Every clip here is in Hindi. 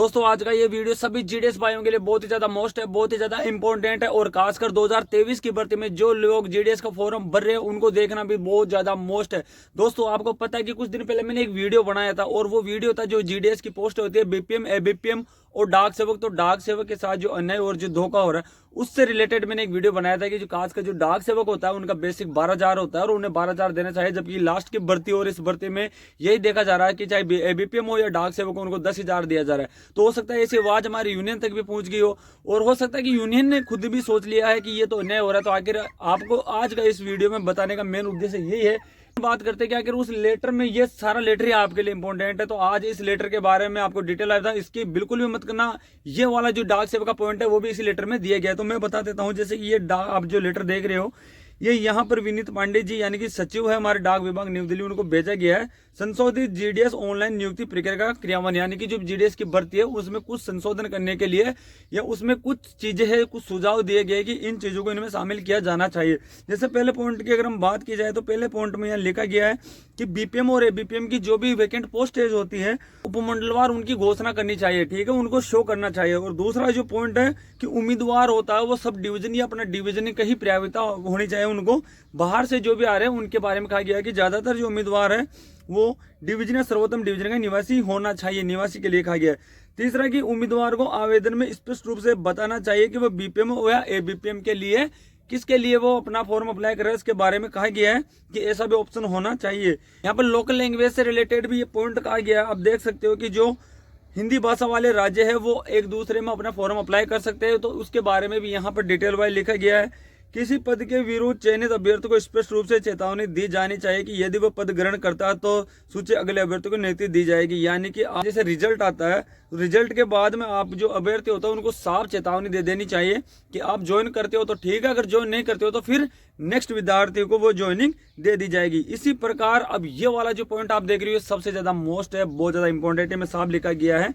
दोस्तों आज का ये वीडियो सभी जीडीएस भाइयों के लिए बहुत ही ज्यादा मोस्ट है, बहुत ही ज्यादा इंपॉर्टेंट है और खासकर 2023 की भर्ती में जो लोग जीडीएस का फॉर्म भर रहे हैं उनको देखना भी बहुत ज्यादा मोस्ट है। दोस्तों आपको पता है कि कुछ दिन पहले मैंने एक वीडियो बनाया था और वो वीडियो था जो जीडीएस की पोस्ट होती है बीपीएम, एबीपीएम और डाक सेवक। तो डाक सेवक के साथ जो अन्याय और जो धोखा हो रहा है उससे रिलेटेड मैंने एक वीडियो बनाया था कि जो खासकर जो डाक सेवक होता है उनका बेसिक 12,000 होता है और उन्हें 12,000 देना चाहिए, जबकि लास्ट की भर्ती और इस भर्ती में यही देखा जा रहा है कि चाहे एबीपीएम हो या डाक सेवक हो उनको 10,000 दिया जा रहा है। तो हो सकता है ऐसी आवाज हमारी यूनियन तक भी पहुंच गई हो और हो सकता है कि यूनियन ने खुद भी सोच लिया है कि ये तो अन्याय हो रहा है। तो आखिर आपको आज का इस वीडियो में बताने का मेन उद्देश्य यही है, बात करते हैं कि अगर उस लेटर में ये सारा लेटर ही आपके लिए इंपॉर्टेंट है तो आज इस लेटर के बारे में आपको डिटेल आया था, इसकी बिल्कुल भी मत करना। ये वाला जो डाक सेवक का पॉइंट है वो भी इसी लेटर में दिया गया है। तो मैं बता देता हूं, जैसे कि ये डाक आप जो लेटर देख रहे हो ये यहाँ पर विनीत पांडे जी यानी कि सचिव है हमारे डाक विभाग न्यू दिल्ली, उनको भेजा गया है संशोधित जीडीएस ऑनलाइन नियुक्ति प्रक्रिया का क्रियान्वयन, यानी कि जो जीडीएस की भर्ती है उसमें कुछ संशोधन करने के लिए या उसमें कुछ चीजें हैं, कुछ सुझाव दिए गए कि इन चीजों को इनमें शामिल किया जाना चाहिए। जैसे पहले पॉइंट की अगर हम बात की जाए तो पहले पॉइंट में यहाँ लिखा गया है कि बीपीएम और एबीपीएम की जो भी वैकेंट पोस्टेज होती है उपमंडलवार उनकी घोषणा करनी चाहिए, ठीक है, उनको शो करना चाहिए। और दूसरा जो पॉइंट है कि उम्मीदवार होता है वो सब डिवीजन या अपना डिवीजन की ही प्राथमिकता होनी चाहिए, उनको बाहर से जो भी आ रहे हैं उनके बारे में कहा गया है कि ज्यादातर जो उम्मीदवार है वो डिवीजन या सर्वोत्तम डिवीजन का निवासी होना चाहिए, निवासी के लिए कहा गया है। तीसरा कि उम्मीदवार को आवेदन में स्पष्ट रूप से बताना चाहिए कि वो बीपीएम या एबीपीएम के लिए किसके लिए वो अपना फॉर्म अप्लाई कर रहे हैं, इसके बारे में कहा गया है कि ऐसा भी ऑप्शन होना चाहिए। यहाँ पर लोकल लैंग्वेज से रिलेटेड भी ये पॉइंट कहा गया है। आप देख सकते हो कि जो हिंदी भाषा वाले राज्य है वो एक दूसरे में अपना फॉर्म अप्लाई कर सकते हैं, तो उसके बारे में भी यहाँ पर डिटेल वाइज लिखा गया है। किसी पद के विरुद्ध चयनित अभ्यर्थी को स्पष्ट रूप से चेतावनी दी जानी चाहिए कि यदि वो पद ग्रहण करता है तो सूची अगले अभ्यर्थी को नियुक्ति दी जाएगी। यानी कि जैसे रिजल्ट आता है, रिजल्ट के बाद में आप जो अभ्यर्थी होता है उनको साफ चेतावनी दे देनी चाहिए कि आप ज्वाइन करते हो तो ठीक है, अगर ज्वाइन नहीं करते हो तो फिर नेक्स्ट विद्यार्थी को वो ज्वाइनिंग दे दी जाएगी। इसी प्रकार अब ये वाला जो पॉइंट आप देख रही हो सबसे ज्यादा मोस्ट है, बहुत ज्यादा इंपॉर्टेंट है, में साफ लिखा गया है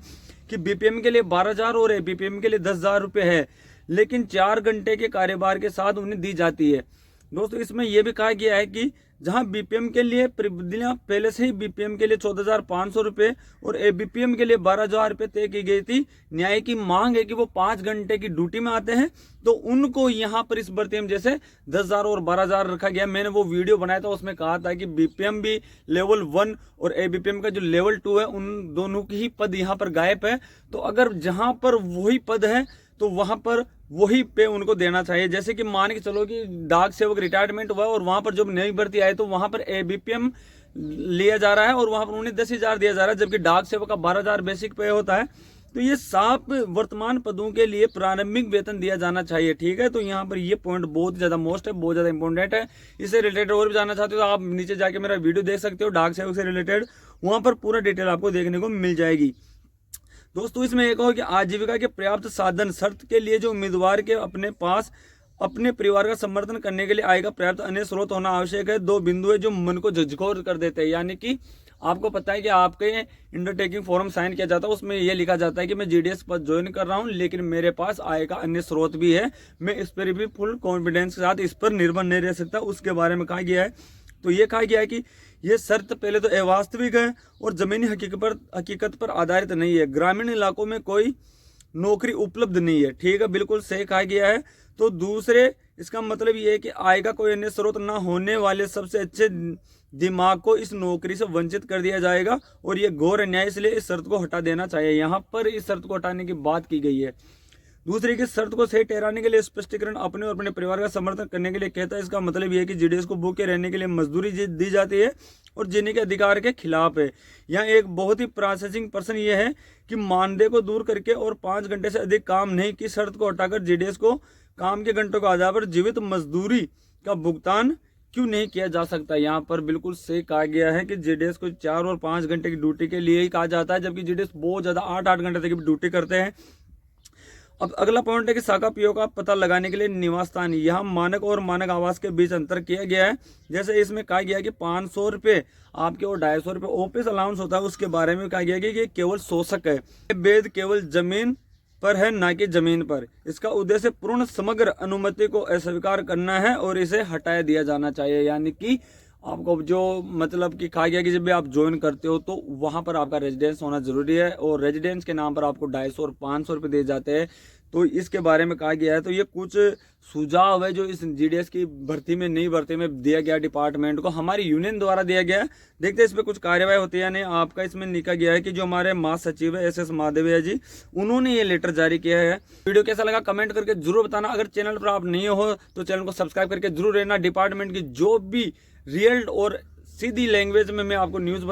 कि बीपीएम के लिए 12,000 और एबीपीएम के लिए 10,000 रुपए है, लेकिन 4 घंटे के कार्यभार के साथ उन्हें दी जाती है। दोस्तों इसमें यह भी कहा गया है कि जहां बीपीएम के लिए प्रतिदिन पहले से ही बीपीएम के लिए 14,500 रुपए और एबीपीएम के लिए 12,000 रुपए तय की गई थी, न्याय की मांग है कि वो 5 घंटे की ड्यूटी में आते हैं तो उनको यहाँ पर इस भर्ती में जैसे 10,000 और 12,000 रखा गया। मैंने वो वीडियो बनाया था, उसमें कहा था कि बीपीएम भी लेवल 1 और एबीपीएम का जो लेवल 2 है उन दोनों की ही पद यहाँ पर गायब है। तो अगर जहां पर वही पद है तो वहां पर वही पे उनको देना चाहिए। जैसे कि मान के चलो कि डाक सेवक रिटायरमेंट हुआ और वहां पर जब नई भर्ती आई तो वहां पर एबीपीएम लिया जा रहा है और वहां पर उन्हें 10,000 दिया जा रहा है, जबकि डाक सेवक का 12,000 बेसिक पे होता है। तो ये साफ वर्तमान पदों के लिए प्रारंभिक वेतन दिया जाना चाहिए, ठीक है। तो यहाँ पर ये पॉइंट बहुत ज्यादा मोस्ट है, बहुत ज्यादा इंपॉर्टेंट है। इससे रिलेटेड और भी जानना चाहते हो तो आप नीचे जाके मेरा वीडियो देख सकते हो डाक सेवक से रिलेटेड, वहां पर पूरा डिटेल आपको देखने को मिल जाएगी। दोस्तों इसमें एक हो कि आजीविका के पर्याप्त साधन शर्त के लिए जो उम्मीदवार के अपने पास अपने परिवार का समर्थन करने के लिए आय का पर्याप्त अन्य स्रोत होना आवश्यक है। 2 बिंदु है जो मन को झकझोर कर देते हैं, यानी कि आपको पता है कि आपके अंडरटेकिंग फॉर्म साइन किया जाता है, उसमें यह लिखा जाता है कि मैं जीडीएस पर ज्वाइन कर रहा हूं लेकिन मेरे पास आय का अन्य स्रोत भी है, मैं इस पर भी फुल कॉन्फिडेंस के साथ इस पर निर्भर नहीं रह सकता, उसके बारे में कहा गया है। तो ये कहा गया है कि ये शर्त पहले तो अवास्तविक है और जमीनी हकीकत पर आधारित नहीं है, ग्रामीण इलाकों में कोई नौकरी उपलब्ध नहीं है, ठीक है, बिल्कुल सही कहा गया है। तो दूसरे इसका मतलब ये है कि आय का कोई अन्य स्रोत न होने वाले सबसे अच्छे दिमाग को इस नौकरी से वंचित कर दिया जाएगा और ये घोर अन्याय, इसलिए इस शर्त को हटा देना चाहिए। यहाँ पर इस शर्त को हटाने की बात की गई है। दूसरी की शर्त को सही ठहराने के लिए स्पष्टीकरण अपने और अपने परिवार का समर्थन करने के लिए कहता है। इसका मतलब यह है कि जीडीएस को भूखे रहने के लिए मजदूरी दी जाती है और जीने के अधिकार के खिलाफ है। यहाँ एक बहुत ही प्रोसेसिंग पर्सन ये है कि मानदेय को दूर करके और 5 घंटे से अधिक काम नहीं की शर्त को हटाकर जीडीएस को काम के घंटों के आधार पर जीवित मजदूरी का भुगतान क्यों नहीं किया जा सकता। यहाँ पर बिल्कुल सही कहा गया है कि जीडीएस को 4 और 5 घंटे की ड्यूटी के लिए ही कहा जाता है, जबकि जीडीएस बहुत ज्यादा 8-8 घंटे तक की ड्यूटी करते हैं। अब अगला पॉइंट है कि शाखा पीओ का पता लगाने के लिए निवास स्थान, यहाँ मानक और मानक आवास के बीच अंतर किया गया है। जैसे इसमें कहा गया कि 500 रुपये आपके और 250 रुपये ऑफिस अलाउंस होता है, उसके बारे में कहा गया कि ये केवल शोषक है, भेद केवल जमीन पर है ना कि जमीन पर। इसका उद्देश्य पूर्ण समग्र अनुमति को अस्वीकार करना है और इसे हटाया दिया जाना चाहिए। यानी कि आपको जो मतलब कि कहा गया कि जब भी आप ज्वाइन करते हो तो वहां पर आपका रेजिडेंस होना जरूरी है, और रेजिडेंस के नाम पर आपको 250 और 500 रुपये दिए जाते हैं। तो इसके बारे में कहा गया है। तो ये कुछ सुझाव है जो इस जीडीएस की भर्ती में, नई भर्ती में दिया गया डिपार्टमेंट को, हमारी यूनियन द्वारा दिया गया है। देखते हैं इस पर कुछ कार्यवाही होती है या नहीं। आपका इसमें लिखा गया है कि जो हमारे महासचिव है SS माधविया जी, उन्होंने ये लेटर जारी किया है। वीडियो कैसा लगा कमेंट करके जरूर बताना। अगर चैनल पर आप नहीं हो तो चैनल को सब्सक्राइब करके जरूर रहना। डिपार्टमेंट की जो भी रियल और सीधी लैंग्वेज में मैं आपको न्यूज़